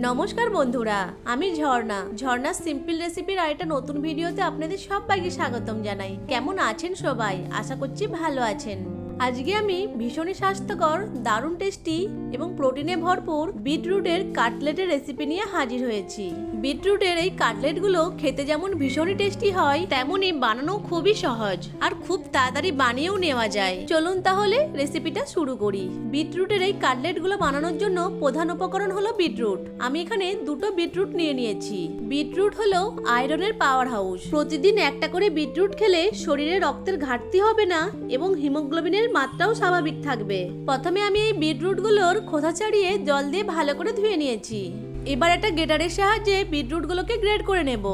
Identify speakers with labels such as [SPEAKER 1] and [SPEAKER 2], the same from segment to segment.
[SPEAKER 1] নমস্কার বন্ধুরা, আমি ঝর্ণা সিম্পল রেসিপির আরেকটা নতুন ভিডিওতে আপনাদের সবাইকে স্বাগতম জানাই। কেমন আছেন সবাই? আশা করছি ভালো আছেন। আজকে আমি ভীষণই স্বাস্থ্যকর, দারুণ টেস্টি এবং প্রোটিনে ভরপুর বিটরুটের কাটলেটের রেসিপি নিয়ে হাজির হয়েছি। বিটরুটের এই কাটলেটগুলো খেতে যেমন ভীষণই টেস্টি হয়, তেমনই বানানো খুবই সহজ আর খুব তাড়াতাড়ি বানিয়েও নেওয়া যায়। চলুন তাহলে রেসিপিটা শুরু করি। বিটরুটের এই কাটলেটগুলো বানানোর জন্য প্রধান উপকরণ হলো বিটরুট। আমি এখানে দুটো বিটরুট নিয়েছি। বিটরুট হলো আয়রনের পাওয়ার হাউস। প্রতিদিন একটা করে বিটরুট খেলে শরীরে রক্তের ঘাটতি হবে না এবং হিমোগ্লোবিনের মাত্রাও স্বাভাবিক থাকবে। প্রথমে আমি এই বিটরুটগুলোর খোসা ছাড়িয়ে জল দিয়ে ভালো করে ধুয়ে নিয়েছি। এবার একটা গ্রেটারের সাহায্যে বিটরুটগুলোকে গ্রেট করে নেব।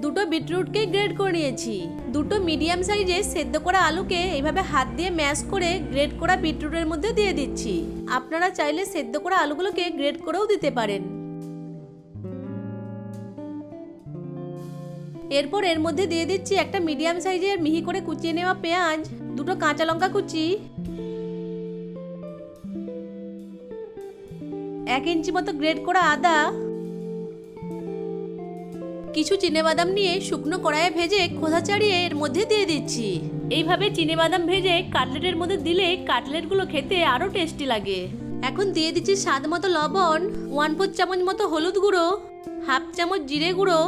[SPEAKER 1] দুটো বিটরুটকে গ্রেট করে নিয়েছি। দুটো মিডিয়াম সাইজে সেদ্ধ করা আলুকে এইভাবে হাত দিয়ে ম্যাশ করে গ্রেট করা বিটরুটের মধ্যে দিয়ে দিচ্ছি। আপনারা চাইলে সেদ্ধ করা আলুগুলোকে গ্রেট করেও দিতে পারেন। এরপর এর মধ্যে দিয়ে দিচ্ছি একটা মিডিয়াম সাইজের মিহি করে কুচিয়ে নেওয়া পেঁয়াজ, দুটো কাঁচা লঙ্কা কুচি, 1 ইঞ্চি মতো গ্রেট করা আদা, কিছু চিনেবাদাম নিয়ে শুকনো কড়াইয়ে ভেজে খোসা ছাড়িয়ে এর মধ্যে দিয়ে দিচ্ছি। এইভাবে চিনেবাদাম ভেজে কাটলেটের মধ্যে দিলে কাটলেটগুলো খেতে আরো টেস্টি লাগে। এখন দিয়ে দিচ্ছি স্বাদ মতো লবণ, 1/4 চামচ মতো হলুদ গুঁড়ো, 1/2 চামচ জিরে গুঁড়ো,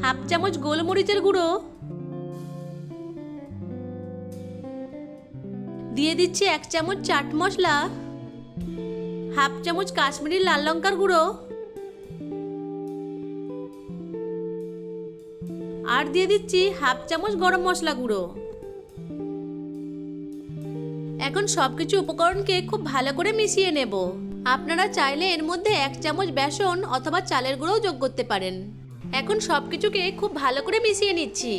[SPEAKER 1] 1/2 চামচ গোলমরিচের গুঁড়ো, দিয়ে দিচ্ছি 1 চামচ চাট মশলা, 1/2 চামচ কাশ্মীরি লাল লঙ্কার গুঁড়ো, আর দিয়ে দিচ্ছি 1/2 চামচ গরম মশলা গুঁড়ো। এখন সবকিছু উপকরণকে খুব ভালো করে মিশিয়ে নেব। আপনারা চাইলে এর মধ্যে 1 চামচ বেসন অথবা চালের গুঁড়োও যোগ করতে পারেন। এখন সবকিছুকে খুব ভালো করে মিশিয়ে নিচ্ছি।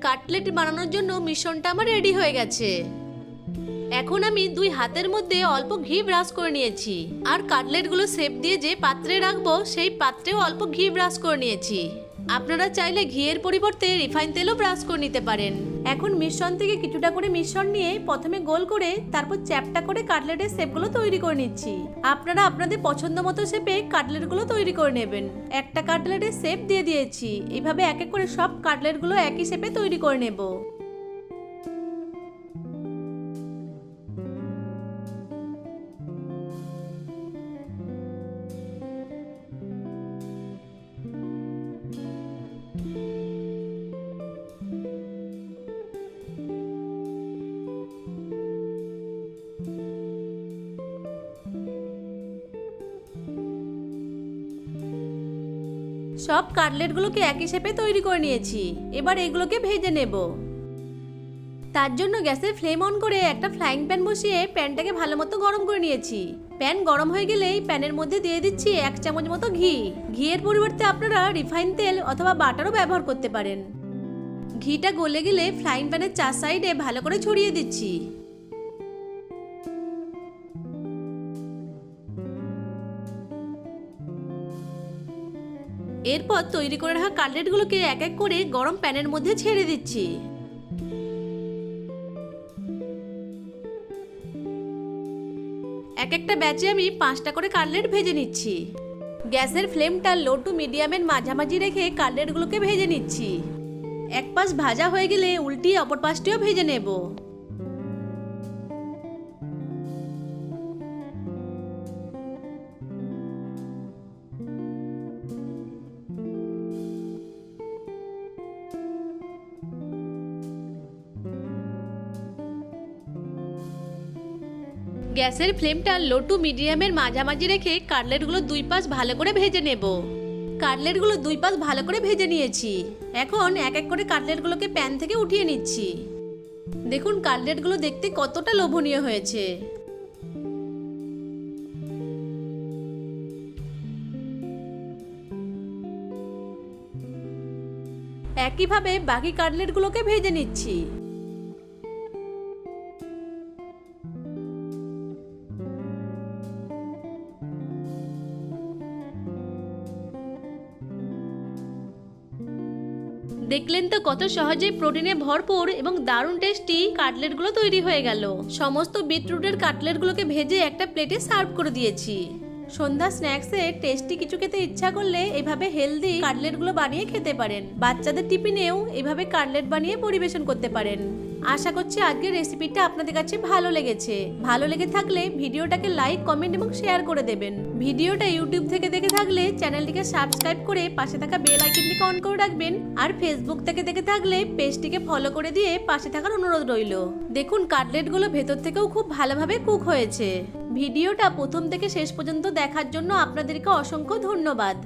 [SPEAKER 1] কাটলেট বানানোর জন্য মিশ্রণটা আমার রেডি হয়ে গেছে। এখন আমি 2 হাতের মধ্যে অল্প ঘি ব্রাশ করে নিয়েছি আর কাটলেটগুলো শেপ দিয়ে যে পাত্রে রাখবো সেই পাত্রেও অল্প ঘি ব্রাশ করে নিয়েছি। আপনারা চাইলে ঘিয়ের পরিবর্তে রিফাইন তেলও ব্রাশ করে নিতে পারেন। এখন মিশ্রণ থেকে কিছুটা করে মিশ্রণ নিয়ে প্রথমে গোল করে তারপর চ্যাপটা করে কাটলেটের শেপগুলো তৈরি করে নিচ্ছি। আপনারা আপনাদের পছন্দ মতো শেপে কাটলেটগুলো তৈরি করে নেবেন। একটা কাটলেটের শেপ দিয়ে দিয়েছি। এইভাবে এক এক করে সব কাটলেটগুলো একই শেপে তৈরি করে নেব। সব কাটলেটগুলোকে একই শেপে তৈরি করে নিয়েছি। এবার এগুলোকে ভেজে নেব। তার জন্য গ্যাসের ফ্লেম অন করে একটা ফ্রাইং প্যান বসিয়ে প্যানটাকে ভালো মতো গরম করে নিয়েছি। প্যান গরম হয়ে গেলেই প্যানের মধ্যে দিয়ে দিচ্ছি 1 চামচ মতো ঘি। ঘিয়ের পরিবর্তে আপনারা রিফাইন তেল অথবা বাটারও ব্যবহার করতে পারেন। ঘিটা গলে গেলে ফ্রাইং প্যানের 4 সাইডে ভালো করে ছড়িয়ে দিচ্ছি। এরপর তৈরি করে রাখা কাটলেটগুলোকে এক এক করে গরম প্যানের মধ্যে ছেড়ে দিচ্ছি। এক একটা ব্যাচে আমি 5টা করে কাটলেট ভেজে নিচ্ছি। গ্যাসের ফ্লেমটা লো টু মিডিয়ামের মাঝামাঝি রেখে কাটলেটগুলোকে ভেজে নিচ্ছি। এক পাশ ভাজা হয়ে গেলে উল্টিয়ে অপর পাশটিও ভেজে নেব। গ্যাসের ফ্লেমটা লো টু মিডিয়ামের মাঝামাঝি রেখে কাটলেটগুলো 2 পাশ ভালো করে ভেজে নেব। কাটলেটগুলো 2 পাশ ভালো করে ভেজে নিয়েছি। এখন এক এক করে কাটলেটগুলোকে প্যান থেকে উঠিয়ে নিচ্ছি। দেখুন কাটলেটগুলো দেখতে কতটা লোভনীয় হয়েছে। একইভাবে বাকি কাটলেটগুলোকে ভেজে নিচ্ছি। দেখলেন তো কত সহজেই প্রোটিনে ভরপুর এবং দারুণ টেস্টি কাটলেটগুলো তৈরি হয়ে গেল। সমস্ত বিটরুটের কাটলেটগুলোকে ভেজে একটা প্লেটে সার্ভ করে দিয়েছি। সন্ধ্যা স্ন্যাক্সে টেস্টি কিছু খেতে ইচ্ছা করলে এভাবে হেলদি কাটলেটগুলো বানিয়ে খেতে পারেন। বাচ্চাদের টিফিনেও এভাবে কাটলেট বানিয়ে পরিবেশন করতে পারেন। আশা করছি আজকের রেসিপিটা আপনাদের কাছে ভালো লেগেছে। ভালো লেগে থাকলে ভিডিওটাকে লাইক, কমেন্ট এবং শেয়ার করে দেবেন। ভিডিওটা ইউটিউব থেকে দেখে থাকলে চ্যানেলটিকে সাবস্ক্রাইব করে পাশে থাকা বেল আইকনটিকে অন করে রাখবেন। আর ফেসবুক থেকে দেখে থাকলে পেজটিকে ফলো করে দিয়ে পাশে থাকার অনুরোধ রইল। দেখুন কাটলেটগুলো ভেতর থেকেও খুব ভালোভাবে কুক হয়েছে। ভিডিওটা প্রথম থেকে শেষ পর্যন্ত দেখার জন্য আপনাদেরকে অসংখ্য ধন্যবাদ।